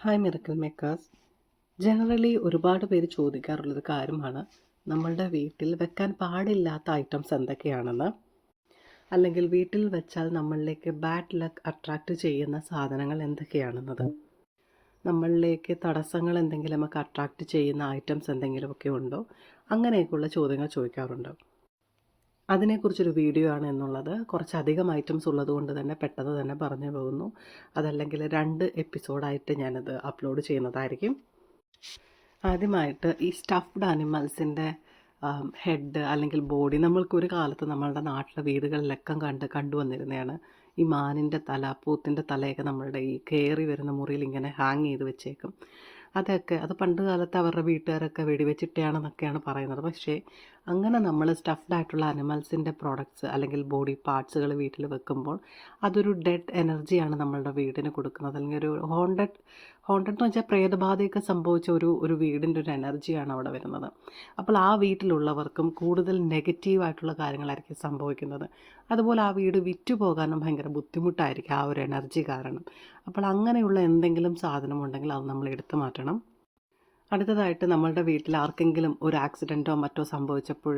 Hi miracle makers. Generally ഒരുപാട് പേര് ചോദിക്കാറുള്ളൊരു കാര്യമാണ് നമ്മളുടെ വീട്ടിൽ വെക്കാൻ പാടില്ലാത്ത ഐറ്റംസ് എന്തൊക്കെയാണെന്ന്, അല്ലെങ്കിൽ വീട്ടിൽ വെച്ചാൽ നമ്മളിലേക്ക് ബാഡ് ലക്ക് അട്രാക്റ്റ് ചെയ്യുന്ന സാധനങ്ങൾ എന്തൊക്കെയാണെന്നത്. നമ്മളിലേക്ക് തടസ്സങ്ങൾ എന്തെങ്കിലുമൊക്കെ അട്രാക്റ്റ് ചെയ്യുന്ന ഐറ്റംസ് എന്തെങ്കിലുമൊക്കെ ഉണ്ടോ, അങ്ങനെയൊക്കെയുള്ള ചോദ്യങ്ങൾ ചോദിക്കാറുണ്ട്. അതിനെക്കുറിച്ചൊരു വീഡിയോ ആണ് എന്നുള്ളത്. കുറച്ചധികം ഐറ്റംസ് ഉള്ളത് കൊണ്ട് തന്നെ പെട്ടെന്ന് തന്നെ പറഞ്ഞു പോകുന്നു. അതല്ലെങ്കിൽ 2 എപ്പിസോഡായിട്ട് ഞാനത് അപ്ലോഡ് ചെയ്യുന്നതായിരിക്കും. ആദ്യമായിട്ട് ഈ സ്റ്റഫ്ഡ് ആനിമൽസിൻ്റെ ഹെഡ് അല്ലെങ്കിൽ ബോഡി നമ്മൾക്കൊരു കാലത്ത് നമ്മളുടെ നാട്ടിലെ വീടുകളിലൊക്കെ കണ്ടുവന്നിരുന്നതാണ്. ഈ മാനിൻ്റെ തല, പോത്തിൻ്റെ തലയൊക്കെ നമ്മളുടെ ഈ കയറി വരുന്ന മുറിയിൽ ഇങ്ങനെ ഹാങ് ചെയ്ത് വെച്ചേക്കും. അത് പണ്ട് കാലത്ത് അവരുടെ വീട്ടുകാരൊക്കെ വെടിവെച്ചിട്ടാണെന്നൊക്കെയാണ് പറയുന്നത്. പക്ഷേ അങ്ങനെ നമ്മൾ സ്റ്റഫ്ഡ് ആയിട്ടുള്ള അനിമൽസിൻ്റെ പ്രോഡക്ട്സ് അല്ലെങ്കിൽ ബോഡി പാർട്സുകൾ വീട്ടിൽ വെക്കുമ്പോൾ അതൊരു ഡെഡ് എനർജിയാണ് നമ്മളുടെ വീടിന് കൊടുക്കുന്നത്. അല്ലെങ്കിൽ ഒരു ഹോണ്ടഡ് എന്ന് വെച്ചാൽ പ്രേതബാധയൊക്കെ സംഭവിച്ച ഒരു വീടിൻ്റെ ഒരു എനർജിയാണ് അവിടെ വരുന്നത്. അപ്പോൾ ആ വീട്ടിലുള്ളവർക്കും കൂടുതൽ നെഗറ്റീവായിട്ടുള്ള കാര്യങ്ങളായിരിക്കും സംഭവിക്കുന്നത്. അതുപോലെ ആ വീട് വിറ്റു പോകാനും ഭയങ്കര ബുദ്ധിമുട്ടായിരിക്കും ആ ഒരു എനർജി കാരണം. അപ്പോൾ അങ്ങനെയുള്ള എന്തെങ്കിലും സാധനമുണ്ടെങ്കിൽ അത് നമ്മൾ എടുത്തു മാറ്റണം. അടുത്തതായിട്ട് നമ്മളുടെ വീട്ടിൽ ആർക്കെങ്കിലും ഒരു ആക്സിഡൻറ്റോ മറ്റോ സംഭവിച്ചപ്പോൾ,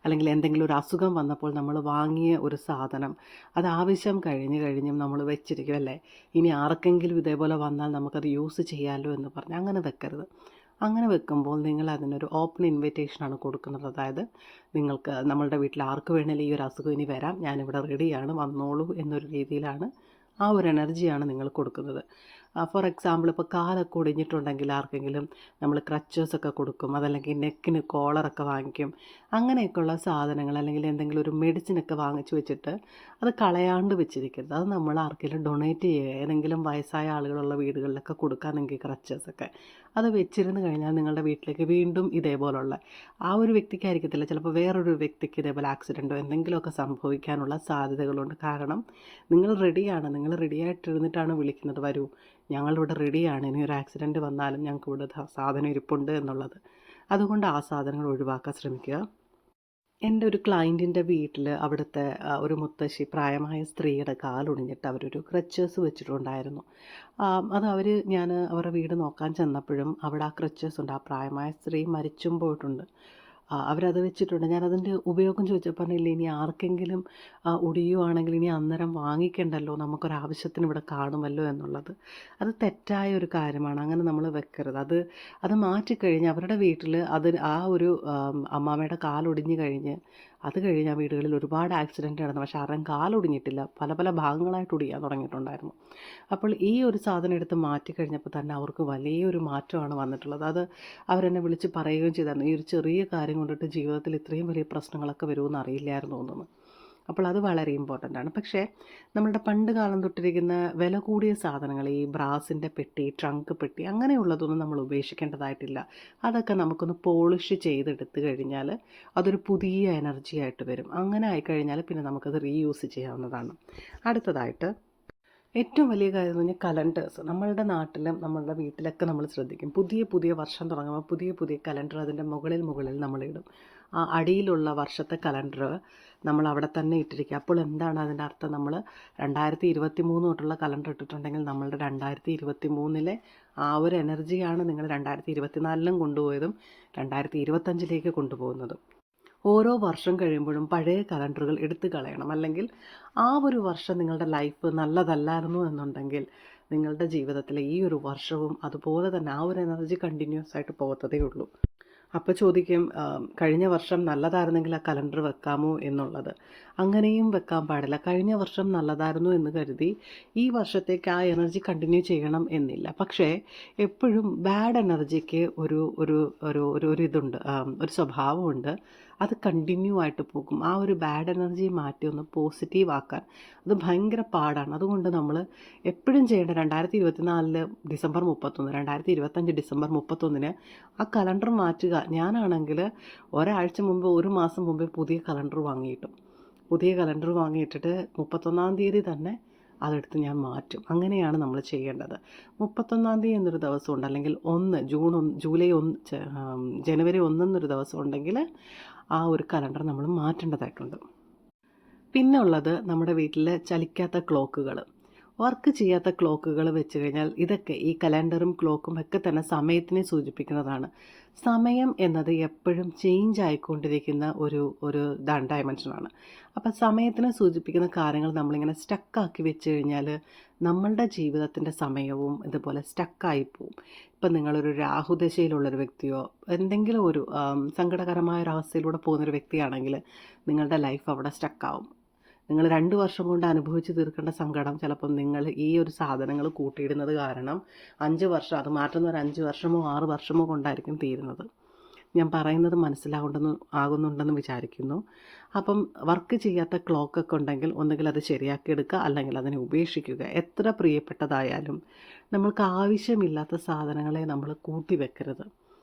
അല്ലെങ്കിൽ എന്തെങ്കിലും ഒരു അസുഖം വന്നപ്പോൾ നമ്മൾ വാങ്ങിയ ഒരു സാധനം അത് ആവശ്യം കഴിഞ്ഞും നമ്മൾ വെച്ചിരിക്കും അല്ലേ, ഇനി ആർക്കെങ്കിലും ഇതേപോലെ വന്നാൽ നമുക്കത് യൂസ് ചെയ്യാമല്ലോ എന്ന് പറഞ്ഞ് അങ്ങനെ വെക്കരുത്. അങ്ങനെ വെക്കുമ്പോൾ നിങ്ങൾ അതിനൊരു ഓപ്പൺ ഇൻവിറ്റേഷനാണ് കൊടുക്കുന്നത്. അതായത് നിങ്ങൾക്ക് നമ്മളുടെ വീട്ടിൽ ആർക്ക് വേണമെങ്കിലും ഈ ഒരു അസുഖം ഇനി വരാം, ഞാനിവിടെ റെഡിയാണ്, വന്നോളൂ എന്നൊരു രീതിയിലാണ്, ആ ഒരു എനർജിയാണ് നിങ്ങൾ കൊടുക്കുന്നത്. ഫോർ എക്സാമ്പിൾ, ഇപ്പോൾ കാലൊക്കെ ഒടിഞ്ഞിട്ടുണ്ടെങ്കിൽ ആർക്കെങ്കിലും നമ്മൾ ക്രച്ചേഴ്സൊക്കെ കൊടുക്കും, അതല്ലെങ്കിൽ നെക്കിന് കോളറൊക്കെ വാങ്ങിക്കും. അങ്ങനെയൊക്കെയുള്ള സാധനങ്ങൾ അല്ലെങ്കിൽ എന്തെങ്കിലും ഒരു മെഡിസിനൊക്കെ വാങ്ങിച്ചു വെച്ചിട്ട് അത് കളയാണ്ട് വെച്ചിരിക്കരുത്. അത് നമ്മൾ ആർക്കെങ്കിലും ഡൊണേറ്റ് ചെയ്യുക, ഏതെങ്കിലും വയസ്സായ ആളുകളുള്ള വീടുകളിലൊക്കെ കൊടുക്കാമെങ്കിൽ ക്രച്ചേഴ്സൊക്കെ അത് വെച്ചിരുന്ന് കഴിഞ്ഞാൽ നിങ്ങളുടെ വീട്ടിലേക്ക് വീണ്ടും ഇതേപോലുള്ള ആ ഒരു വ്യക്തിക്കായിരിക്കത്തില്ല, ചിലപ്പോൾ വേറൊരു വ്യക്തിക്ക് ഇതേപോലെ ആക്സിഡൻറ്റോ എന്തെങ്കിലുമൊക്കെ സംഭവിക്കാനുള്ള സാധ്യതകളുണ്ട്. കാരണം നിങ്ങൾ റെഡിയായിട്ടിരുന്നിട്ടാണ് വിളിക്കുന്നത്, വരൂ ഞങ്ങളിവിടെ റെഡിയാണ്, ഇനി ഒരു ആക്സിഡൻറ്റ് വന്നാലും ഞങ്ങൾക്ക് ഇവിടെ സാധനം ഇരിപ്പുണ്ട് എന്നുള്ളത്. അതുകൊണ്ട് ആ സാധനങ്ങൾ ഒഴിവാക്കാൻ ശ്രമിക്കുക. എൻ്റെ ഒരു ക്ലയൻറ്റിൻ്റെ വീട്ടിൽ അവിടുത്തെ ഒരു മുത്തശ്ശി, പ്രായമായ സ്ത്രീയുടെ കാലൊടിഞ്ഞിട്ട് അവരൊരു ക്രച്ചേഴ്സ് വെച്ചിട്ടുണ്ടായിരുന്നു. അത് ഞാൻ അവരുടെ വീട് നോക്കാൻ ചെന്നപ്പോഴും അവിടെ ആ ക്രച്ചേഴ്സ് ഉണ്ട്. ആ പ്രായമായ സ്ത്രീ മരിച്ചും പോയിട്ടുണ്ട്. അവരത് വെച്ചിട്ടുണ്ട്. ഞാനതിൻ്റെ ഉപയോഗം ചോദിച്ചപ്പോൾ പറഞ്ഞില്ല, ഇനി ആർക്കെങ്കിലും ഒടിയുവാണെങ്കിൽ ഇനി അന്നേരം വാങ്ങിക്കണ്ടല്ലോ, നമുക്കൊരാവശ്യത്തിന് ഇവിടെ കാണുമല്ലോ എന്നുള്ളത്. അത് തെറ്റായ ഒരു കാര്യമാണ്. അങ്ങനെ നമ്മൾ വെക്കരുത്. അത് മാറ്റിക്കഴിഞ്ഞ് അവരുടെ വീട്ടിൽ ആ ഒരു അമ്മാമ്മയുടെ കാലൊടിഞ്ഞ് കഴിഞ്ഞ് അത് കഴിഞ്ഞ് ആ വീടുകളിൽ ഒരുപാട് ആക്സിഡൻറ്റ് നടന്നു. പക്ഷേ ആരുടെയും കാലൊടിഞ്ഞിട്ടില്ല, പല പല ഭാഗങ്ങളായിട്ട് ഒടിയാൻ തുടങ്ങിയിട്ടുണ്ടായിരുന്നു. അപ്പോൾ ഈ ഒരു സാധനം എടുത്ത് മാറ്റിക്കഴിഞ്ഞപ്പോൾ തന്നെ അവർക്ക് വലിയൊരു മാറ്റമാണ് വന്നിട്ടുള്ളത്. അത് അവരെന്നെ വിളിച്ച് പറയുകയും ചെയ്തായിരുന്നു, ഈ ഒരു ചെറിയ കാര്യം കൊണ്ടിട്ട് ജീവിതത്തിൽ ഇത്രയും വലിയ പ്രശ്നങ്ങളൊക്കെ വരുമെന്ന് അറിയില്ലായിരുന്നു തോന്നുന്നു. അപ്പോൾ അത് വളരെ ഇമ്പോർട്ടൻ്റ് ആണ്. പക്ഷേ നമ്മളുടെ പണ്ട് കാലം തൊട്ടിരിക്കുന്ന വില കൂടിയ സാധനങ്ങൾ, ഈ ബ്രാസിൻ്റെ പെട്ടി, ട്രങ്ക് പെട്ടി, അങ്ങനെയുള്ളതൊന്നും നമ്മൾ ഉപേക്ഷിക്കേണ്ടതായിട്ടില്ല. അതൊക്കെ നമുക്കൊന്ന് പോളിഷ് ചെയ്തെടുത്ത് കഴിഞ്ഞാൽ അതൊരു പുതിയ എനർജി ആയിട്ട് വരും. അങ്ങനെ ആയിക്കഴിഞ്ഞാൽ പിന്നെ നമുക്കത് റീയൂസ് ചെയ്യാവുന്നതാണ്. അടുത്തതായിട്ട് ഏറ്റവും വലിയ കാര്യം എന്ന് പറഞ്ഞാൽ കലണ്ടേഴ്സ്. നമ്മളുടെ നാട്ടിലും നമ്മളുടെ വീട്ടിലൊക്കെ നമ്മൾ ശ്രദ്ധിക്കും, പുതിയ വർഷം തുടങ്ങുമ്പോൾ പുതിയ കലണ്ടർ അതിൻ്റെ മുകളിൽ നമ്മളിടും. ആ അടിയിലുള്ള വർഷത്തെ കലണ്ടർ നമ്മൾ അവിടെ തന്നെ ഇട്ടിരിക്കുക. അപ്പോൾ എന്താണ് അതിൻ്റെ അർത്ഥം? നമ്മൾ 2023 തൊട്ടുള്ള കലണ്ടർ ഇട്ടിട്ടുണ്ടെങ്കിൽ നമ്മളുടെ 2023 ആ ഒരു എനർജിയാണ് നിങ്ങൾ 2024 കൊണ്ടുപോയതും 2025 കൊണ്ടുപോകുന്നതും. ഓരോ വർഷം കഴിയുമ്പോഴും പഴയ കലണ്ടറുകൾ എടുത്തു കളയണം. അല്ലെങ്കിൽ ആ ഒരു വർഷം നിങ്ങളുടെ ലൈഫ് നല്ലതല്ലായിരുന്നു എന്നുണ്ടെങ്കിൽ നിങ്ങളുടെ ജീവിതത്തിലെ ഈ ഒരു വർഷവും അതുപോലെ തന്നെ ആ ഒരു എനർജി കണ്ടിന്യൂസ് ആയിട്ട് പോകത്തതേ ഉള്ളൂ. അപ്പോൾ ചോദിക്കും, കഴിഞ്ഞ വർഷം നല്ലതായിരുന്നെങ്കിൽ ആ കലണ്ടർ വെക്കാമോ എന്നുള്ളത്. അങ്ങനെയും വെക്കാൻ പാടില്ല. കഴിഞ്ഞ വർഷം നല്ലതായിരുന്നു എന്ന് കരുതി ഈ വർഷത്തേക്ക് ആ എനർജി കണ്ടിന്യൂ ചെയ്യണം എന്നില്ല. പക്ഷേ എപ്പോഴും ബാഡ് എനർജിക്ക് ഒരു ഒരു ഒരു ഒരു ഇതുണ്ട്, ഒരു സ്വഭാവമുണ്ട്. അത് കണ്ടിന്യൂ ആയിട്ട് പോകും. ആ ഒരു ബാഡ് എനർജി മാറ്റി ഒന്ന് പോസിറ്റീവ് ആക്കാൻ അത് ഭയങ്കര പാടാണ്. അതുകൊണ്ട് നമ്മൾ എപ്പോഴും ചെയ്യേണ്ട 2024 ഡിസംബർ 31, 2025 ഡിസംബർ 31 ആ കലണ്ടർ മാറ്റുക. ഞാനാണെങ്കിൽ ഒരാഴ്ച മുമ്പ്, ഒരു മാസം മുമ്പേ പുതിയ കലണ്ടർ വാങ്ങിയിട്ടിട്ട് 31-ാം തീയതി തന്നെ അതെടുത്ത് ഞാൻ മാറ്റും. അങ്ങനെയാണ് നമ്മൾ ചെയ്യേണ്ടത്. 31-ാം തീയതി എന്നൊരു ദിവസമുണ്ട്, അല്ലെങ്കിൽ ജൂലൈ 1, ജനുവരി 1 എന്നൊരു ദിവസം ഉണ്ടെങ്കിൽ ആ ഒരു കലണ്ടർ നമ്മൾ മാറ്റേണ്ടതായിട്ടുണ്ട്. പിന്നെ ഉള്ളത് നമ്മുടെ വീട്ടിൽ ചലിക്കാത്ത ക്ലോക്കുകൾ. വർക്ക് ചെയ്യാത്ത ക്ലോക്കുകൾ വെച്ച് കഴിഞ്ഞാൽ ഇതൊക്കെ ഈ കലണ്ടറും ക്ലോക്കും ഒക്കെ തന്നെ സമയത്തിനെ സൂചിപ്പിക്കുന്നതാണ്. സമയം എന്നത് എപ്പോഴും ചേഞ്ച് ആയിക്കൊണ്ടിരിക്കുന്ന ഒരു ഡയമെൻഷനാണ്. അപ്പം സമയത്തിനെ സൂചിപ്പിക്കുന്ന കാര്യങ്ങൾ നമ്മളിങ്ങനെ സ്റ്റക്കാക്കി വെച്ച് കഴിഞ്ഞാൽ നമ്മളുടെ ജീവിതത്തിൻ്റെ സമയവും ഇതുപോലെ സ്റ്റക്കായി പോവും. ഇപ്പം നിങ്ങളൊരു രാഹുദശയിലുള്ളൊരു വ്യക്തിയോ എന്തെങ്കിലും ഒരു സങ്കടകരമായ ഒരവസ്ഥയിലൂടെ പോകുന്നൊരു വ്യക്തിയാണെങ്കിൽ നിങ്ങളുടെ ലൈഫ് അവിടെ സ്റ്റക്കാവും. നിങ്ങൾ 2 വർഷം കൊണ്ട് അനുഭവിച്ച് തീർക്കേണ്ട സങ്കടം ചിലപ്പം നിങ്ങൾ ഈ ഒരു സാധനങ്ങൾ കൂട്ടിയിടുന്നത് കാരണം 5 വർഷം, അത് മാറ്റുന്ന ഒരു 5 വർഷമോ 6 വർഷമോ കൊണ്ടായിരിക്കും തീരുന്നത്. ഞാൻ പറയുന്നത് ആകുന്നുണ്ടെന്ന് വിചാരിക്കുന്നു. അപ്പം വർക്ക് ചെയ്യാത്ത ക്ലോക്കൊക്കെ ഉണ്ടെങ്കിൽ ഒന്നുകിൽ അത് ശരിയാക്കി എടുക്കുക, അല്ലെങ്കിൽ അതിനെ ഉപേക്ഷിക്കുക. എത്ര പ്രിയപ്പെട്ടതായാലും നമ്മൾക്ക് ആവശ്യമില്ലാത്ത സാധനങ്ങളെ നമ്മൾ കൂട്ടി വെക്കരുത്.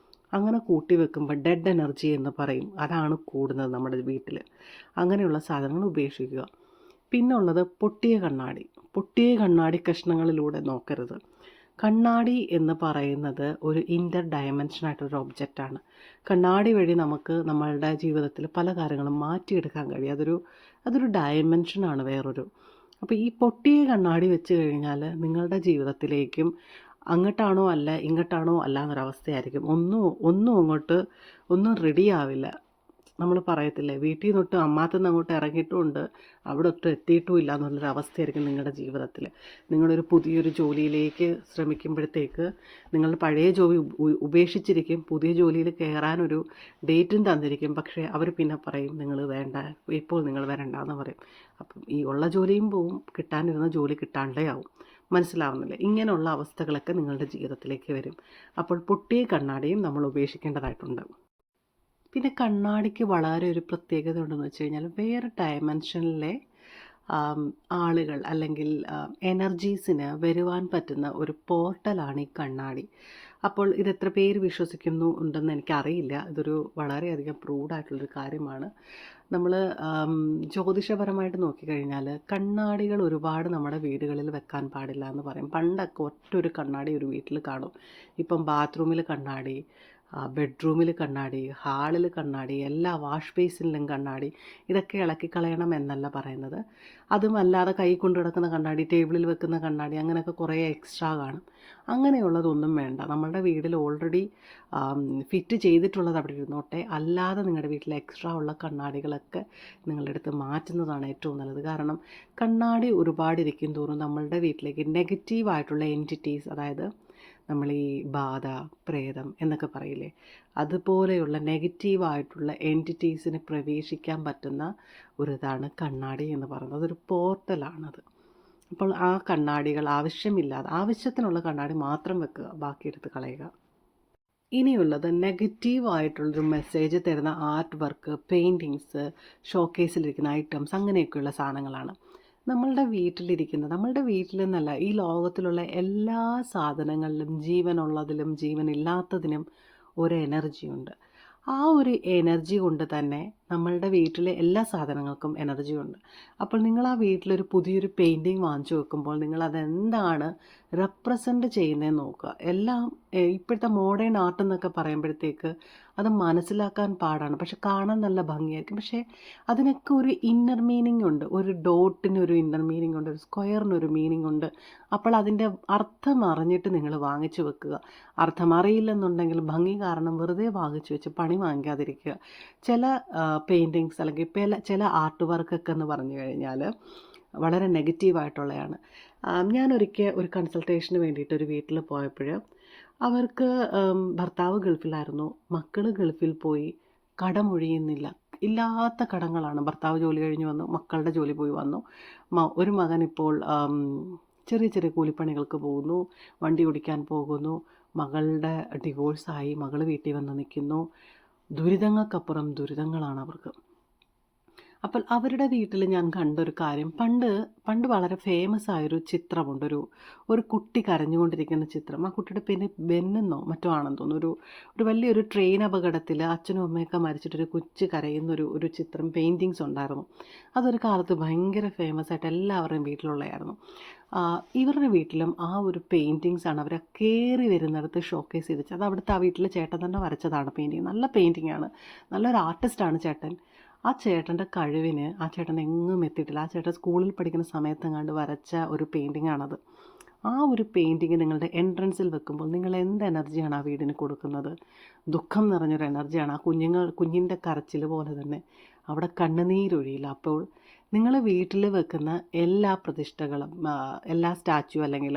അങ്ങനെ കൂട്ടി വെക്കുമ്പോൾ ഡെഡ് എനർജി എന്ന് പറയും, അതാണ് കൂടുന്നത് നമ്മുടെ വീട്ടിൽ. അങ്ങനെയുള്ള സാധനങ്ങൾ ഉപേക്ഷിക്കുക. പിന്നുള്ളത് പൊട്ടിയ കണ്ണാടി കഷ്ണങ്ങളിലൂടെ നോക്കരുത്. കണ്ണാടി എന്ന് പറയുന്നത് ഒരു ഇൻ്റർ ഡയമെൻഷനായിട്ടൊരു ഒബ്ജക്റ്റാണ്. കണ്ണാടി വഴി നമുക്ക് നമ്മളുടെ ജീവിതത്തിൽ പല കാര്യങ്ങളും മാറ്റിയെടുക്കാൻ കഴിയും. അതൊരു ഡയമെൻഷനാണ് വേറൊരു. അപ്പോൾ ഈ പൊട്ടിയ കണ്ണാടി വെച്ച് കഴിഞ്ഞാൽ നിങ്ങളുടെ ജീവിതത്തിലേക്കും അങ്ങോട്ടാണോ അല്ല ഇങ്ങോട്ടാണോ അല്ല എന്നൊരവസ്ഥയായിരിക്കും. ഒന്നും റെഡിയാവില്ല. നമ്മൾ പറയത്തില്ലേ, വീട്ടിൽ നിന്നൊട്ട് അമ്മാത്തുനിന്ന് അങ്ങോട്ട് ഇറങ്ങിയിട്ടുമുണ്ട്, അവിടെ ഒട്ടും എത്തിയിട്ടും ഇല്ല എന്നുള്ളൊരവസ്ഥയായിരിക്കും നിങ്ങളുടെ ജീവിതത്തിൽ. നിങ്ങളൊരു പുതിയൊരു ജോലിയിലേക്ക് ശ്രമിക്കുമ്പോഴത്തേക്ക് നിങ്ങൾ പഴയ ജോലി ഉപേക്ഷിച്ചിരിക്കും, പുതിയ ജോലിയിൽ കയറാനൊരു ഡേറ്റും തന്നിരിക്കും. പക്ഷേ അവർ പിന്നെ പറയും നിങ്ങൾ വേണ്ട, ഇപ്പോൾ നിങ്ങൾ വരണ്ടെന്ന് പറയും. അപ്പം ഈ ഉള്ള ജോലിയും പോവും, കിട്ടാനിരുന്ന ജോലി കിട്ടാണ്ടേ ആവും. മനസ്സിലാവുന്നില്ല? ഇങ്ങനെയുള്ള അവസ്ഥകളൊക്കെ നിങ്ങളുടെ ജീവിതത്തിലേക്ക് വരും. അപ്പോൾ പൊട്ടിയ കണ്ണാടിയും നമ്മൾ ഉപേക്ഷിക്കേണ്ടതായിട്ടുണ്ട്. പിന്നെ കണ്ണാടിക്ക് വളരെ ഒരു പ്രത്യേകത ഉണ്ടെന്ന് വെച്ച് കഴിഞ്ഞാൽ വേറെ ഡയമെൻഷനിലെ ആളുകൾ അല്ലെങ്കിൽ എനർജീസിന് വരുവാൻ പറ്റുന്ന ഒരു പോർട്ടലാണ് ഈ കണ്ണാടി. അപ്പോൾ ഇതെത്ര പേര് വിശ്വസിക്കുന്നു ഉണ്ടെന്ന് എനിക്കറിയില്ല. ഇതൊരു വളരെയധികം പ്രൂവ്ഡായിട്ടുള്ളൊരു കാര്യമാണ്. നമ്മൾ ജ്യോതിഷപരമായിട്ട് നോക്കിക്കഴിഞ്ഞാൽ കണ്ണാടികൾ ഒരുപാട് നമ്മുടെ വീടുകളിൽ വെക്കാൻ പാടില്ല എന്ന് പറയും. പണ്ടൊക്കെ ഒറ്റൊരു കണ്ണാടി ഒരു വീട്ടിൽ കാണും. ഇപ്പം ബാത്റൂമിൽ കണ്ണാടി, ബെഡ്റൂമിൽ കണ്ണാടി, ഹാളിൽ കണ്ണാടി, എല്ലാ വാഷ് ബേസിനിലും കണ്ണാടി. ഇതൊക്കെ ഇളക്കി കളയണം എന്നല്ല പറയുന്നത്. അതുമല്ലാതെ കൈ കൊണ്ട് കിടക്കുന്ന കണ്ണാടി, ടേബിളിൽ വെക്കുന്ന കണ്ണാടി, അങ്ങനെയൊക്കെ കുറേ എക്സ്ട്രാ കാണും. അങ്ങനെയുള്ളതൊന്നും വേണ്ട. നമ്മളുടെ വീട്ടിൽ ഓൾറെഡി ഫിറ്റ് ചെയ്തിട്ടുള്ളത് അവിടെ ഇരുന്നോട്ടെ. അല്ലാതെ നിങ്ങളുടെ വീട്ടിൽ എക്സ്ട്രാ ഉള്ള കണ്ണാടികളൊക്കെ നിങ്ങളുടെ അടുത്ത് മാറ്റുന്നതാണ് ഏറ്റവും നല്ലത്. കാരണം കണ്ണാടി ഒരുപാട് ഇരിക്കും തോറും നമ്മളുടെ വീട്ടിലേക്ക് നെഗറ്റീവായിട്ടുള്ള എൻറ്റിറ്റീസ്, അതായത് നമ്മൾ ഈ ബാധ, പ്രേതം എന്നൊക്കെ പറയില്ലേ, അതുപോലെയുള്ള നെഗറ്റീവായിട്ടുള്ള എൻറ്റിറ്റീസിന് പ്രവേശിക്കാൻ പറ്റുന്ന ഒരിതാണ് കണ്ണാടി എന്ന് പറയുന്നത്. അതൊരു പോർട്ടലാണത്. അപ്പോൾ ആ കണ്ണാടികൾ ആവശ്യത്തിനുള്ള കണ്ണാടി മാത്രം വെക്കുക, ബാക്കിയെടുത്ത് കളയുക. ഇനിയുള്ളത് നെഗറ്റീവായിട്ടുള്ളൊരു മെസ്സേജ് തരുന്ന ആർട്ട് വർക്ക്, പെയിൻറ്റിങ്സ്, ഷോക്കേസിലിരിക്കുന്ന ഐറ്റംസ്, അങ്ങനെയൊക്കെയുള്ള സാധനങ്ങളാണ്. നമ്മളുടെ വീട്ടിൽ നിന്നല്ല, ഈ ലോകത്തിലുള്ള എല്ലാ സാധനങ്ങളിലും, ജീവനുള്ളതിലും ജീവനില്ലാത്തതിനും ഒരു എനർജിയുണ്ട്. ആ ഒരു എനർജി കൊണ്ട് തന്നെ നമ്മളുടെ വീട്ടിലെ എല്ലാ സാധനങ്ങൾക്കും എനർജി ഉണ്ട്. അപ്പോൾ നിങ്ങൾ ആ വീട്ടിലൊരു പുതിയൊരു പെയിൻറ്റിങ് വാങ്ങിച്ചു വെക്കുമ്പോൾ നിങ്ങളതെന്താണ് റെപ്രസെൻ്റ് ചെയ്യുന്നതെന്ന് നോക്കുക. എല്ലാം ഇപ്പോഴത്തെ മോഡേൺ ആർട്ട് എന്നൊക്കെ പറയുമ്പോഴത്തേക്ക് അത് മനസ്സിലാക്കാൻ പാടാണ്, പക്ഷെ കാണാൻ നല്ല ഭംഗിയായിരിക്കും. പക്ഷേ അതിനൊക്കെ ഒരു ഇന്നർ മീനിങ് ഉണ്ട്. ഒരു ഡോട്ടിനൊരു ഇന്നർ മീനിങ് ഉണ്ട്, ഒരു സ്ക്വയറിനൊരു മീനിങ് ഉണ്ട്. അപ്പോൾ അതിൻ്റെ അർത്ഥം അറിഞ്ഞിട്ട് നിങ്ങൾ വാങ്ങിച്ചു വെക്കുക. അർത്ഥം അറിയില്ലെന്നുണ്ടെങ്കിൽ ഭംഗി കാരണം വെറുതെ വാങ്ങിച്ചു വെച്ച് പണി വാങ്ങിക്കാതിരിക്കുക. ചില പെയിൻറ്റിങ്സ് അല്ലെങ്കിൽ ചില ആർട്ട് വർക്കൊക്കെ എന്ന് പറഞ്ഞു കഴിഞ്ഞാൽ വളരെ നെഗറ്റീവായിട്ടുള്ളതാണ്. ഞാനൊരിക്കൽ ഒരു കൺസൾട്ടേഷന് വേണ്ടിയിട്ട് ഒരു വീട്ടിൽ പോയപ്പോൾ അവർക്ക് ഭർത്താവ് ഗൾഫിലായിരുന്നു, മക്കൾ ഗൾഫിൽ പോയി, കടമൊഴിയുന്നില്ല, ഇല്ലാത്ത കടങ്ങളാണ്. ഭർത്താവ് ജോലി കഴിഞ്ഞ് വന്നു, മക്കളുടെ ജോലി പോയി വന്നു. ഒരു മകൻ ഇപ്പോൾ ചെറിയ ചെറിയ കൂലിപ്പണികൾക്ക് പോകുന്നു, വണ്ടി ഓടിക്കാൻ പോകുന്നു. മകളുടെ ഡിവോഴ്സായി, മകൾ വീട്ടിൽ വന്ന് നിൽക്കുന്നു. ദുരിതങ്ങൾക്കപ്പുറം ദുരിതങ്ങളാണ് അവർക്ക്. അപ്പോൾ അവരുടെ വീട്ടിൽ ഞാൻ കണ്ടൊരു കാര്യം, പണ്ട് വളരെ ഫേമസ് ആയൊരു ചിത്രമുണ്ട്, ഒരു കുട്ടി കരഞ്ഞുകൊണ്ടിരിക്കുന്ന ചിത്രം. ആ കുട്ടിയുടെ പിന്നെ ബെന്നെന്നോ മറ്റോ ആണെന്ന് തോന്നുന്നു. ഒരു വലിയൊരു ട്രെയിൻ അപകടത്തിൽ അച്ഛനും അമ്മയൊക്കെ മരിച്ചിട്ടൊരു കൊച്ചു കരയുന്നൊരു ചിത്രം, പെയിൻറ്റിങ്സ് ഉണ്ടായിരുന്നു. അതൊരു കാലത്ത് ഭയങ്കര ഫേമസ് ആയിട്ട് എല്ലാവരുടെയും വീട്ടിലുള്ളതായിരുന്നു. ഇവരുടെ വീട്ടിലും ആ ഒരു പെയിൻറ്റിങ്സാണ് അവർ കയറി വരുന്നിടത്ത് ഷോക്കേസ് ചെയ്ത് അത് അവിടുത്തെ ആ വീട്ടിലെ ചേട്ടൻ തന്നെ വരച്ചതാണ് പെയിൻറ്റിങ്. നല്ല പെയിൻറ്റിങ്ങാണ്, നല്ലൊരു ആർട്ടിസ്റ്റാണ് ചേട്ടൻ. ആ ചേട്ടൻ്റെ കഴിവിന് ആ ചേട്ടൻ എങ്ങും എത്തിയിട്ടില്ല. ആ ചേട്ടൻ സ്കൂളിൽ പഠിക്കുന്ന സമയത്തെങ്ങാണ്ട് വരച്ച ഒരു പെയിൻറ്റിങ്ങാണത്. ആ ഒരു പെയിൻറ്റിങ് നിങ്ങളുടെ എൻട്രൻസിൽ വെക്കുമ്പോൾ നിങ്ങൾ എന്ത് എനർജിയാണ് ആ വീടിന് കൊടുക്കുന്നത്? ദുഃഖം നിറഞ്ഞൊരു എനർജിയാണ്. ആ കുഞ്ഞിൻ്റെ കരച്ചിൽ പോലെ തന്നെ അവിടെ കണ്ണുനീരൊഴിയില്ല. അപ്പോൾ നിങ്ങൾ വീട്ടിൽ വെക്കുന്ന എല്ലാ പ്രതിഷ്ഠകളും, എല്ലാ സ്റ്റാച്യു അല്ലെങ്കിൽ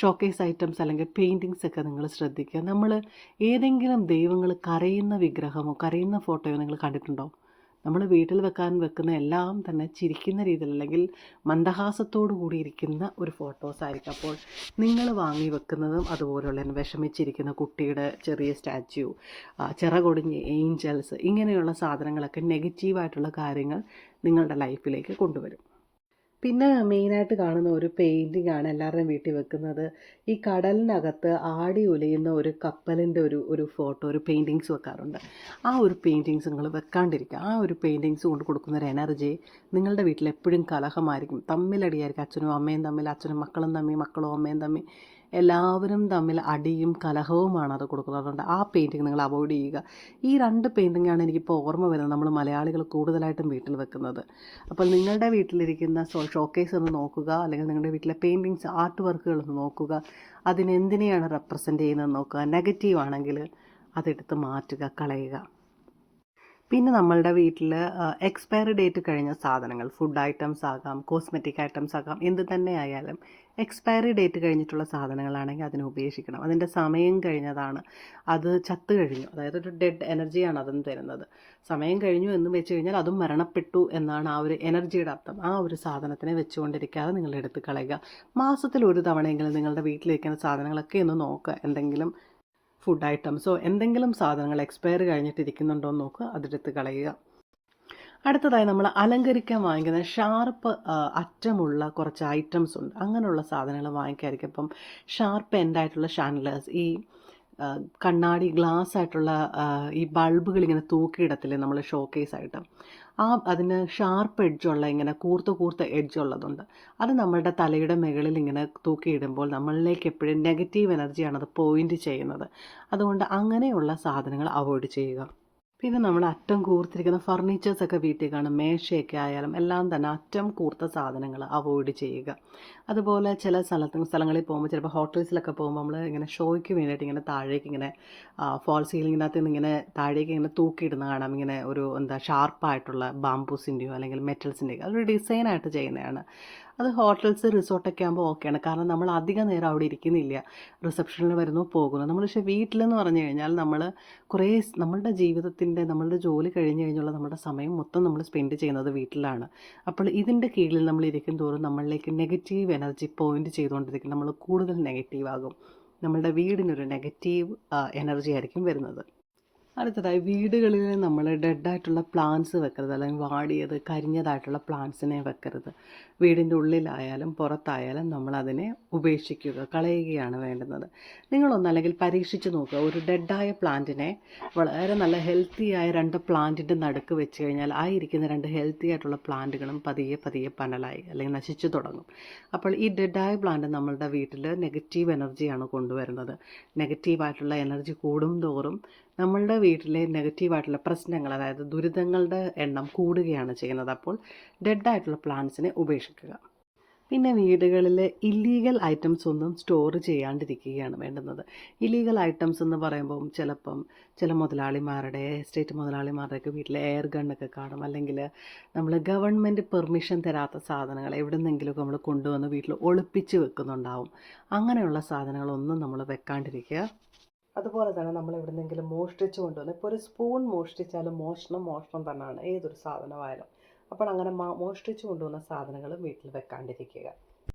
ഷോക്കേസ് ഐറ്റംസ് അല്ലെങ്കിൽ പെയിൻറ്റിങ്സ് ഒക്കെ നിങ്ങൾ ശ്രദ്ധിക്കുക. നമ്മൾ ഏതെങ്കിലും ദൈവങ്ങൾ കരയുന്ന വിഗ്രഹമോ കരയുന്ന ഫോട്ടോയോ നിങ്ങൾ കണ്ടിട്ടുണ്ടോ? നമ്മൾ വീട്ടിൽ വെക്കുന്ന എല്ലാം തന്നെ ചിരിക്കുന്ന രീതിയിൽ അല്ലെങ്കിൽ മന്ദഹാസത്തോടു കൂടി ഇരിക്കുന്ന ഒരു ഫോട്ടോസ് ആയിരിക്കും. അപ്പോൾ നിങ്ങൾ വാങ്ങി വെക്കുന്നതും അതുപോലെയുള്ള വിഷമിച്ചിരിക്കുന്ന കുട്ടിയുടെ ചെറിയ സ്റ്റാച്യു, ചിറകൊടിഞ്ഞ ഏഞ്ചൽസ്, ഇങ്ങനെയുള്ള സാധനങ്ങളൊക്കെ നെഗറ്റീവായിട്ടുള്ള കാര്യങ്ങൾ നിങ്ങളുടെ ലൈഫിലേക്ക് കൊണ്ടുവരും. പിന്നെ മെയിനായിട്ട് കാണുന്ന ഒരു പെയിൻറ്റിങ്ങാണ് എല്ലാവരുടെയും വീട്ടിൽ വെക്കുന്നത്. ഈ കടലിനകത്ത് ആടി ഉലയുന്ന ഒരു കപ്പലിൻ്റെ ഒരു ഫോട്ടോ, ഒരു പെയിൻറ്റിങ്സ് വെക്കാറുണ്ട്. ആ ഒരു പെയിൻറ്റിങ്സ് നിങ്ങൾ വെക്കാണ്ടിരിക്കുക. ആ ഒരു പെയിൻറ്റിങ്സ് കൊണ്ട് കൊടുക്കുന്നൊരു എനർജി നിങ്ങളുടെ വീട്ടിൽ എപ്പോഴും കലഹമായിരിക്കും, തമ്മിലടിയായിരിക്കും. അച്ഛനും അമ്മയും തമ്മിൽ, അച്ഛനും മക്കളും തമ്മിൽ, മക്കളും അമ്മയും തമ്മിൽ, എല്ലാവരും തമ്മിൽ അടിയും കലഹവുമാണ് അത് കൊടുക്കുന്നത്. അതുകൊണ്ട് ആ പെയിൻറ്റിങ് നിങ്ങൾ അവോയ്ഡ് ചെയ്യുക. ഈ 2 പെയിൻറ്റിങ്ങാണ് എനിക്കിപ്പോൾ ഓർമ്മ വരുന്നത് നമ്മൾ മലയാളികൾ കൂടുതലായിട്ടും വീട്ടിൽ വെക്കുന്നത്. അപ്പോൾ നിങ്ങളുടെ വീട്ടിലിരിക്കുന്ന ഷോക്കേസ് ഒന്ന് നോക്കുക, അല്ലെങ്കിൽ നിങ്ങളുടെ വീട്ടിലെ പെയിൻറ്റിങ്സ്, ആർട്ട് വർക്കുകൾ ഒന്ന് നോക്കുക. അതിനെന്തിനെയാണ് റെപ്രസെൻ്റ് ചെയ്യുന്നതെന്ന് നോക്കുക. നെഗറ്റീവ് ആണെങ്കിൽ അതെടുത്ത് മാറ്റുക, കളയുക. പിന്നെ നമ്മളുടെ വീട്ടിൽ എക്സ്പയറി ഡേറ്റ് കഴിഞ്ഞ സാധനങ്ങൾ, ഫുഡ് ഐറ്റംസ് ആകാം, കോസ്മെറ്റിക് ഐറ്റംസ് ആകാം, എന്ത് തന്നെ ആയാലും എക്സ്പയറി ഡേറ്റ് കഴിഞ്ഞിട്ടുള്ള സാധനങ്ങളാണെങ്കിൽ അതിനെ ഉപേക്ഷിക്കണം. അതിൻ്റെ സമയം കഴിഞ്ഞതാണ്, അത് ചത്തു കഴിഞ്ഞു, അതായത് ഒരു ഡെഡ് എനർജിയാണ് അതും തരുന്നത്. സമയം കഴിഞ്ഞു എന്ന് വെച്ച് കഴിഞ്ഞാൽ അതും മരണപ്പെട്ടു എന്നാണ് ആ ഒരു എനർജിയുടെ അർത്ഥം. ആ ഒരു സാധനത്തിനെ വെച്ചുകൊണ്ടിരിക്കാതെ നിങ്ങൾ എടുത്ത് കളയുക. മാസത്തിൽ ഒരു തവണയെങ്കിലും നിങ്ങളുടെ വീട്ടിലിരിക്കുന്ന സാധനങ്ങളൊക്കെ ഒന്ന് നോക്കുക. എന്തെങ്കിലും ഫുഡ് ഐറ്റംസോ എന്തെങ്കിലും സാധനങ്ങൾ എക്സ്പയർ കഴിഞ്ഞിട്ടിരിക്കുന്നുണ്ടോ എന്ന് നോക്കുക, അതെടുത്ത് കളയുക. അടുത്തതായി നമ്മൾ അലങ്കരിക്കാൻ വാങ്ങിക്കുന്ന ഷാർപ്പ് അറ്റമുള്ള കുറച്ച് ഐറ്റംസ് ഉണ്ട്. അങ്ങനെയുള്ള സാധനങ്ങൾ വാങ്ങിക്കാതിരിക്കും. ഇപ്പം ഷാർപ്പ് എൻഡായിട്ടുള്ള ഷാൻഡലേഴ്സ്, ഈ കണ്ണാടി ഗ്ലാസ് ആയിട്ടുള്ള ഈ ബൾബുകൾ ഇങ്ങനെ തൂക്കിയിടത്തില്ലേ നമ്മൾ ഷോക്കേസായിട്ട്, അതിന് ഷാർപ്പ് എഡ്ജുള്ള ഇങ്ങനെ കൂർത്ത എഡ്ജുള്ളതുണ്ട്. അത് നമ്മളുടെ തലയുടെ മുകളിൽ ഇങ്ങനെ തൂക്കിയിടുമ്പോൾ നമ്മളിലേക്ക് എപ്പോഴും നെഗറ്റീവ് എനർജിയാണ് അത് പോയിൻ്റ് ചെയ്യുന്നത്. അതുകൊണ്ട് അങ്ങനെയുള്ള സാധനങ്ങൾ അവോയ്ഡ് ചെയ്യുക. പിന്നെ നമ്മൾ അറ്റം കൂർത്തിരിക്കുന്ന ഫർണിച്ചേഴ്സൊക്കെ വീട്ടിൽ കാണും. മേശയൊക്കെ ആയാലും എല്ലാം തന്നെ അറ്റം കൂർത്ത സാധനങ്ങൾ അവോയ്ഡ് ചെയ്യുക. അതുപോലെ ചില സ്ഥലങ്ങളിൽ പോകുമ്പോൾ, ചിലപ്പോൾ ഹോട്ടൽസിലൊക്കെ പോകുമ്പോൾ നമ്മൾ ഇങ്ങനെ ഷോയ്ക്ക് വേണ്ടിയിട്ട് ഇങ്ങനെ താഴേക്ക് ഇങ്ങനെ ഫോൾ സീലിങ്ങിനകത്ത് നിന്ന് ഇങ്ങനെ താഴേക്ക് ഇങ്ങനെ തൂക്കിയിടുന്ന കാണാം. ഇങ്ങനെ ഒരു ഷാർപ്പായിട്ടുള്ള ബാംബൂസിൻ്റെയോ അല്ലെങ്കിൽ മെറ്റൽസിൻ്റെയോ അതൊരു ഡിസൈനായിട്ട് ചെയ്യുന്നതാണ്. അത് ഹോട്ടൽസ് റിസോർട്ടൊക്കെ ആകുമ്പോൾ ഓക്കെയാണ്, കാരണം നമ്മൾ അധിക നേരം അവിടെ ഇരിക്കുന്നില്ല, റിസപ്ഷനിൽ വരുന്നു പോകുന്നു. നമ്മൾ പക്ഷേ വീട്ടിലെന്ന് പറഞ്ഞു കഴിഞ്ഞാൽ നമ്മൾ നമ്മളുടെ ജീവിതത്തിൻ്റെ, നമ്മളുടെ ജോലി കഴിഞ്ഞ് കഴിഞ്ഞുള്ള നമ്മുടെ സമയം മൊത്തം നമ്മൾ സ്പെൻഡ് ചെയ്യുന്നത് വീട്ടിലാണ്. അപ്പോൾ ഇതിൻ്റെ കീഴിൽ നമ്മൾ ഇരിക്കും തോറും നമ്മളിലേക്ക് നെഗറ്റീവ് എനർജി പോയിൻ്റ് ചെയ്തുകൊണ്ടിരിക്കും. നമ്മൾ കൂടുതൽ നെഗറ്റീവ് ആകും. നമ്മളുടെ വീടിനൊരു നെഗറ്റീവ് എനർജി ആയിരിക്കും വരുന്നത്. അടുത്തതായി വീടുകളിൽ നമ്മൾ ഡെഡായിട്ടുള്ള പ്ലാന്റ്സ് വെക്കരുത്, അല്ലെങ്കിൽ വാടിയത് കരിഞ്ഞതായിട്ടുള്ള പ്ലാന്റ്സിനെ വെക്കരുത്. വീടിൻ്റെ ഉള്ളിലായാലും പുറത്തായാലും നമ്മളതിനെ ഉപേക്ഷിക്കുക, കളയുകയാണ് വേണ്ടുന്നത്. നിങ്ങളൊന്നല്ലെങ്കിൽ പരീക്ഷിച്ച് നോക്കുക. ഒരു ഡെഡായ പ്ലാന്റിനെ വളരെ നല്ല ഹെൽത്തിയായ 2 പ്ലാന്റിൻ്റെ നടുക്ക് വെച്ച് കഴിഞ്ഞാൽ ആ ഇരിക്കുന്ന 2 ഹെൽത്തി ആയിട്ടുള്ള പ്ലാന്റുകളും പതിയെ പനലായി അല്ലെങ്കിൽ നശിച്ചു തുടങ്ങും. അപ്പോൾ ഈ ഡെഡായ പ്ലാന്റ് നമ്മളുടെ വീട്ടിൽ നെഗറ്റീവ് എനർജിയാണ് കൊണ്ടുവരുന്നത്. നെഗറ്റീവായിട്ടുള്ള എനർജി കൂടും തോറും നമ്മളുടെ വീട്ടിലെ നെഗറ്റീവായിട്ടുള്ള പ്രശ്നങ്ങൾ, അതായത് ദുരിതങ്ങളുടെ എണ്ണം കൂടുകയാണ് ചെയ്യുന്നത്. അപ്പോൾ ഡെഡായിട്ടുള്ള പ്ലാന്റ്സിനെ ഉപേക്ഷിക്കുക. പിന്നെ വീടുകളിൽ ഇല്ലീഗൽ ഐറ്റംസ് ഒന്നും സ്റ്റോർ ചെയ്യാണ്ടിരിക്കുകയാണ് വേണ്ടുന്നത്. ഇല്ലീഗൽ ഐറ്റംസ് എന്ന് പറയുമ്പം ചിലപ്പം ചില മുതലാളിമാരുടെ, എസ്റ്റേറ്റ് മുതലാളിമാരുടെയൊക്കെ വീട്ടിൽ എയർ ഗണ്ണൊക്കെ കാണും, അല്ലെങ്കിൽ നമ്മൾ ഗവൺമെൻറ് പെർമിഷൻ തരാത്ത സാധനങ്ങൾ എവിടെ നിന്നെങ്കിലുമൊക്കെ നമ്മൾ കൊണ്ടുവന്ന് വീട്ടിൽ ഒളിപ്പിച്ച് വെക്കുന്നുണ്ടാവും. അങ്ങനെയുള്ള സാധനങ്ങളൊന്നും നമ്മൾ വെക്കാണ്ടിരിക്കുക. അതുപോലെ തന്നെ നമ്മൾ എവിടെന്നെങ്കിലും മോഷ്ടിച്ചു കൊണ്ടുവന്ന്, ഇപ്പോൾ ഒരു സ്പൂൺ മോഷ്ടിച്ചാലും മോഷണം തന്നെയാണ് ഏതൊരു സാധനമായാലും. അപ്പോൾ അങ്ങനെ മോഷ്ടിച്ചു കൊണ്ടുവന്ന സാധനങ്ങൾ വീട്ടിൽ വെക്കാണ്ടിരിക്കുക.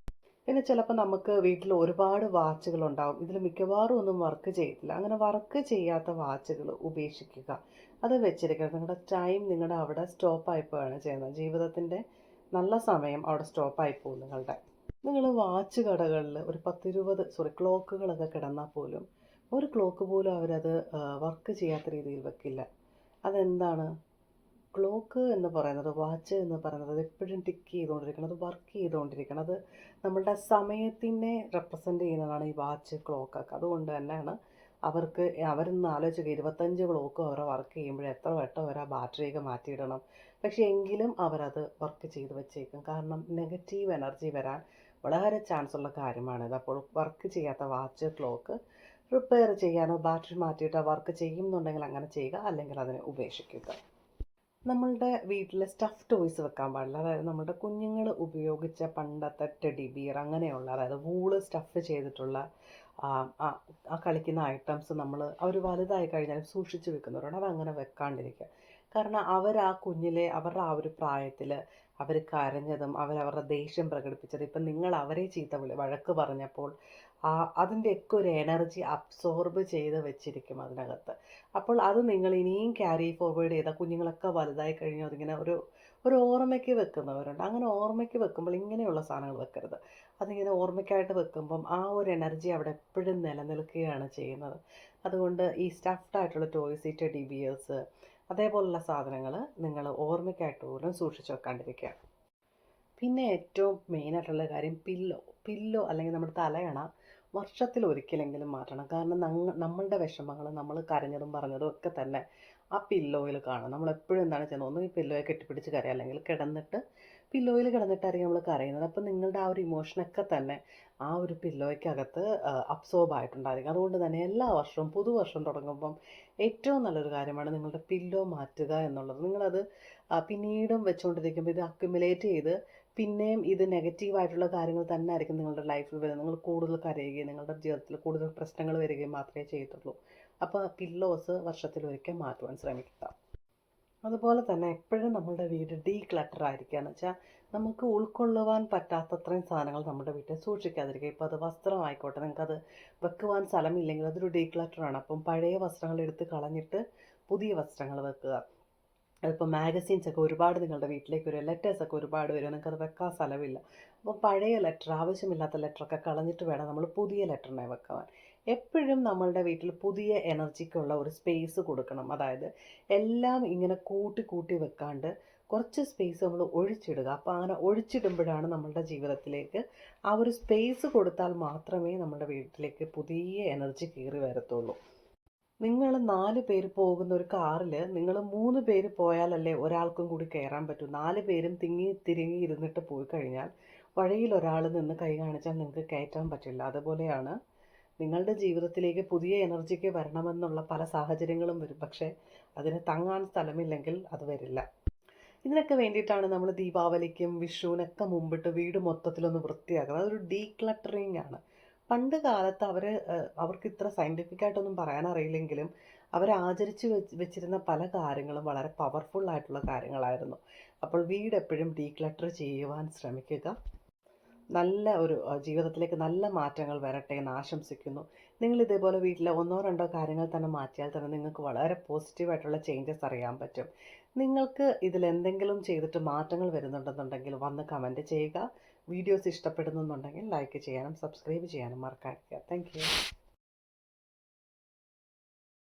പിന്നെ ചിലപ്പോൾ നമുക്ക് വീട്ടിൽ ഒരുപാട് വാച്ചുകളുണ്ടാവും. ഇതിൽ മിക്കവാറും ഒന്നും വർക്ക് ചെയ്യത്തില്ല. അങ്ങനെ വർക്ക് ചെയ്യാത്ത വാച്ചുകൾ ഉപേക്ഷിക്കുക, അത് വെച്ചിരിക്കുക. നിങ്ങളുടെ ടൈം നിങ്ങളുടെ അവിടെ സ്റ്റോപ്പായിപ്പോവാണ് ചെയ്യുന്നത്. ജീവിതത്തിൻ്റെ നല്ല സമയം അവിടെ സ്റ്റോപ്പായി പോകും നിങ്ങളുടെ. നിങ്ങൾ വാച്ച് കടകളിൽ ഒരു 10-20 ക്ലോക്കുകളൊക്കെ കിടന്നാൽ പോലും ഒരു ക്ലോക്ക് പോലും അവരത് വർക്ക് ചെയ്യാത്ത രീതിയിൽ വെക്കില്ല. അതെന്താണ്? ക്ലോക്ക് എന്ന് പറയുന്നത്, വാച്ച് എന്ന് പറയുന്നത്, അത് എപ്പോഴും ടിക്ക് ചെയ്തുകൊണ്ടിരിക്കണം, അത് വർക്ക് ചെയ്തുകൊണ്ടിരിക്കണം. അത് നമ്മളുടെ സമയത്തിനെ റെപ്രസെൻ്റ് ചെയ്യുന്നതാണ് ഈ വാച്ച്, ക്ലോക്കൊക്കെ. അതുകൊണ്ട് തന്നെയാണ് അവർക്ക് അവരൊന്ന് ആലോചിക്കുക 25 ബ്ലോക്ക് അവരെ വർക്ക് ചെയ്യുമ്പോൾ എത്ര വട്ടം അവർ ആ ബാറ്ററിയൊക്കെ മാറ്റിയിടണം. പക്ഷേ എങ്കിലും അവരത് വർക്ക് ചെയ്ത് വെച്ചേക്കും. കാരണം നെഗറ്റീവ് എനർജി വരാൻ വളരെ ചാൻസ് ഉള്ള കാര്യമാണിത്. അപ്പോൾ വർക്ക് ചെയ്യാത്ത വാച്ച് ക്ലോക്ക് റിപ്പയർ ചെയ്യാനോ ബാറ്ററി മാറ്റിയിട്ട് വർക്ക് ചെയ്യുന്നുണ്ടെങ്കിൽ അങ്ങനെ ചെയ്യുക, അല്ലെങ്കിൽ അതിനെ ഉപേക്ഷിക്കുക. നമ്മളുടെ വീട്ടിൽ സ്റ്റഫ് ടോയ്സ് വെക്കാൻ പാടില്ല. അതായത് നമ്മുടെ കുഞ്ഞുങ്ങൾ ഉപയോഗിച്ച പണ്ടത്തെ ടെഡി ബിയർ അങ്ങനെയുള്ള, അതായത് വൂള് സ്റ്റഫ് ചെയ്തിട്ടുള്ള ആ ആ ആ കളിക്കുന്ന ഐറ്റംസ് അവർ വലുതായി കഴിഞ്ഞാൽ സൂക്ഷിച്ച് വെക്കുന്നവരുണ്ട്. അതങ്ങനെ വെക്കാണ്ടിരിക്കുക. കാരണം ആ കുഞ്ഞിലെ അവരുടെ ആ ഒരു പ്രായത്തിൽ അവർ കരഞ്ഞതും അവരവരുടെ ദേഷ്യം പ്രകടിപ്പിച്ചത് ഇപ്പം നിങ്ങൾ അവരെ വഴക്ക് പറഞ്ഞപ്പോൾ അതിൻ്റെയൊക്കെ ഒരു എനർജി അബ്സോർബ് ചെയ്ത് വെച്ചിരിക്കും അതിനകത്ത്. അപ്പോൾ അത് നിങ്ങൾ ഇനിയും ക്യാരി ഫോർവേഡ് ചെയ്താൽ കുഞ്ഞുങ്ങളൊക്കെ വലുതായി കഴിഞ്ഞു അതിങ്ങനെ ഒരു ഓർമ്മയ്ക്ക് വെക്കുന്നവരുണ്ട്. അങ്ങനെ ഓർമ്മയ്ക്ക് വെക്കുമ്പോൾ ഇങ്ങനെയുള്ള സാധനങ്ങൾ വെക്കരുത്. അതിങ്ങനെ ഓർമ്മയ്ക്കായിട്ട് വെക്കുമ്പം ആ ഒരു എനർജി അവിടെ എപ്പോഴും നിലനിൽക്കുകയാണ് ചെയ്യുന്നത്. അതുകൊണ്ട് ഈ സ്റ്റഫ്ഡ് ആയിട്ടുള്ള ടോയ്സ്, ഈ ടെഡി ബിയേഴ്സ് അതേപോലുള്ള സാധനങ്ങൾ നിങ്ങൾ ഓർമ്മയ്ക്കായിട്ട് പോലും സൂക്ഷിച്ച് വെക്കാണ്ടിരിക്കുക. പിന്നെ ഏറ്റവും മെയിനായിട്ടുള്ള കാര്യം പില്ലോ അല്ലെങ്കിൽ നമ്മുടെ തലയണ വർഷത്തിൽ ഒരിക്കലെങ്കിലും മാറ്റണം. കാരണം നമ്മളുടെ വിഷമങ്ങൾ നമ്മൾ കരഞ്ഞതും പറഞ്ഞതും ഒക്കെ തന്നെ ആ പില്ലോയിൽ കാണും. നമ്മളെപ്പോഴും എന്താണ് ചെയ്യുന്നത്, ഒന്ന് ഈ പില്ലോയെ കെട്ടിപ്പിടിച്ച് കരയുക, അല്ലെങ്കിൽ പില്ലോയിൽ കിടന്നിട്ടായിരിക്കും നമ്മൾ കരയുന്നത്. അപ്പം നിങ്ങളുടെ ആ ഒരു ഇമോഷനൊക്കെ തന്നെ ആ ഒരു പില്ലോയ്ക്കകത്ത് അബ്സോർബ് ആയിട്ടുണ്ടായിരിക്കും. അതുകൊണ്ട് തന്നെ എല്ലാ വർഷവും പുതുവർഷം തുടങ്ങുമ്പം ഏറ്റവും നല്ലൊരു കാര്യമാണ് നിങ്ങളുടെ പില്ലോ മാറ്റുക എന്നുള്ളത്. നിങ്ങളത് പിന്നീടും വെച്ചുകൊണ്ടിരിക്കുമ്പോൾ ഇത് അക്യുമുലേറ്റ് ചെയ്ത് പിന്നെയും ഇത് നെഗറ്റീവായിട്ടുള്ള കാര്യങ്ങൾ തന്നെ ആയിരിക്കും നിങ്ങളുടെ ലൈഫിൽ വരുന്നത്. നിങ്ങൾ കൂടുതൽ കരയുകയും നിങ്ങളുടെ ജീവിതത്തിൽ കൂടുതൽ പ്രശ്നങ്ങൾ വരികയും മാത്രമേ ചെയ്യത്തുള്ളൂ. അപ്പോൾ പില്ലോസ് വർഷത്തിലൊരിക്കൽ മാറ്റുവാൻ ശ്രമിക്കുക. അതുപോലെ തന്നെ എപ്പോഴും നമ്മളുടെ വീട് ഡീക്ലട്ടർ ആയിരിക്കുക എന്ന് വെച്ചാൽ നമുക്ക് ഉൾക്കൊള്ളുവാൻ പറ്റാത്തത്രയും സാധനങ്ങൾ നമ്മുടെ വീട്ടിൽ സൂക്ഷിക്കാതിരിക്കുക. ഇപ്പോൾ അത് വസ്ത്രമായിക്കോട്ടെ, നിങ്ങൾക്കത് വെക്കുവാൻ സ്ഥലമില്ലെങ്കിൽ അതൊരു ഡീക്ലട്ടറാണ്. അപ്പം പഴയ വസ്ത്രങ്ങൾ എടുത്ത് കളഞ്ഞിട്ട് പുതിയ വസ്ത്രങ്ങൾ വെക്കുക. അതിപ്പോൾ മാഗസീൻസൊക്കെ ഒരുപാട് നിങ്ങളുടെ വീട്ടിലേക്ക് വരും, ലെറ്റേഴ്സൊക്കെ ഒരുപാട് വരും, നിങ്ങൾക്കത് വെക്കാൻ സ്ഥലമില്ല. അപ്പോൾ പഴയ ലെറ്റർ, ആവശ്യമില്ലാത്ത ലെറ്ററൊക്കെ കളഞ്ഞിട്ട് വേണം നമ്മൾ പുതിയ ലെറ്ററിനെ വെക്കാൻ. എപ്പോഴും നമ്മളുടെ വീട്ടിൽ പുതിയ എനർജിക്കുള്ള ഒരു സ്പേസ് കൊടുക്കണം. അതായത് എല്ലാം ഇങ്ങനെ കൂട്ടി കൂട്ടി വെക്കാണ്ട് കുറച്ച് സ്പേസ് നമ്മൾ ഒഴിച്ചിടുക. അപ്പോൾ അങ്ങനെ ഒഴിച്ചിടുമ്പോഴാണ് നമ്മളുടെ ജീവിതത്തിലേക്ക് ആ ഒരു സ്പേസ് കൊടുത്താൽ മാത്രമേ നമ്മുടെ വീട്ടിലേക്ക് പുതിയ എനർജി കയറി വരത്തുള്ളൂ. നിങ്ങൾ 4 പേര് പോകുന്ന ഒരു കാറിൽ നിങ്ങൾ 3 പേര് പോയാലല്ലേ ഒരാൾക്കും കൂടി കയറാൻ പറ്റൂ. 4 പേരും തിരിങ്ങി ഇരുന്നിട്ട് പോയി കഴിഞ്ഞാൽ വഴിയിൽ ഒരാൾ നിന്ന് കൈ കാണിച്ചാൽ നിങ്ങൾക്ക് കയറ്റാൻ പറ്റില്ല. അതുപോലെയാണ് നിങ്ങളുടെ ജീവിതത്തിലേക്ക് പുതിയ എനർജിക്ക് വരണമെന്നുള്ള പല സാഹചര്യങ്ങളും വരും. പക്ഷേ അതിന് തങ്ങാൻ സ്ഥലമില്ലെങ്കിൽ അത് വരില്ല. ഇതിനൊക്കെ വേണ്ടിയിട്ടാണ് നമ്മൾ ദീപാവലിക്കും വിഷുവിനൊക്കെ മുമ്പിട്ട് വീട് മൊത്തത്തിലൊന്ന് വൃത്തിയാക്കുന്നത്. അതൊരു ഡീക്ലട്ടറിങ് ആണ്. പണ്ട് കാലത്ത് അവർക്ക് ഇത്ര സയൻറ്റിഫിക്കായിട്ടൊന്നും പറയാനറിയില്ലെങ്കിലും ആചരിച്ച് വെച്ചിരുന്ന പല കാര്യങ്ങളും വളരെ പവർഫുൾ ആയിട്ടുള്ള കാര്യങ്ങളായിരുന്നു. അപ്പോൾ വീട് എപ്പോഴും ഡീക്ലട്ടർ ചെയ്യുവാൻ ശ്രമിക്കുക. നല്ല ഒരു ജീവിതത്തിലേക്ക് നല്ല മാറ്റങ്ങൾ വരട്ടെ എന്ന് ആശംസിക്കുന്നു. നിങ്ങൾ ഇതേപോലെ വീട്ടിലെ 1-2 കാര്യങ്ങൾ തന്നെ മാറ്റിയാൽ തന്നെ നിങ്ങൾക്ക് വളരെ പോസിറ്റീവായിട്ടുള്ള ചേഞ്ചസ് അറിയാൻ പറ്റും. നിങ്ങൾക്ക് ഇതിലെന്തെങ്കിലും ചെയ്തിട്ട് മാറ്റങ്ങൾ വരുന്നുണ്ടെന്നുണ്ടെങ്കിൽ വന്ന് കമൻറ്റ് ചെയ്യുക. വീഡിയോസ് ഇഷ്ടപ്പെടുന്നുണ്ടെങ്കിൽ ലൈക്ക് ചെയ്യാനും സബ്സ്ക്രൈബ് ചെയ്യാനും മറക്കാതിരിക്കുക. Thank you.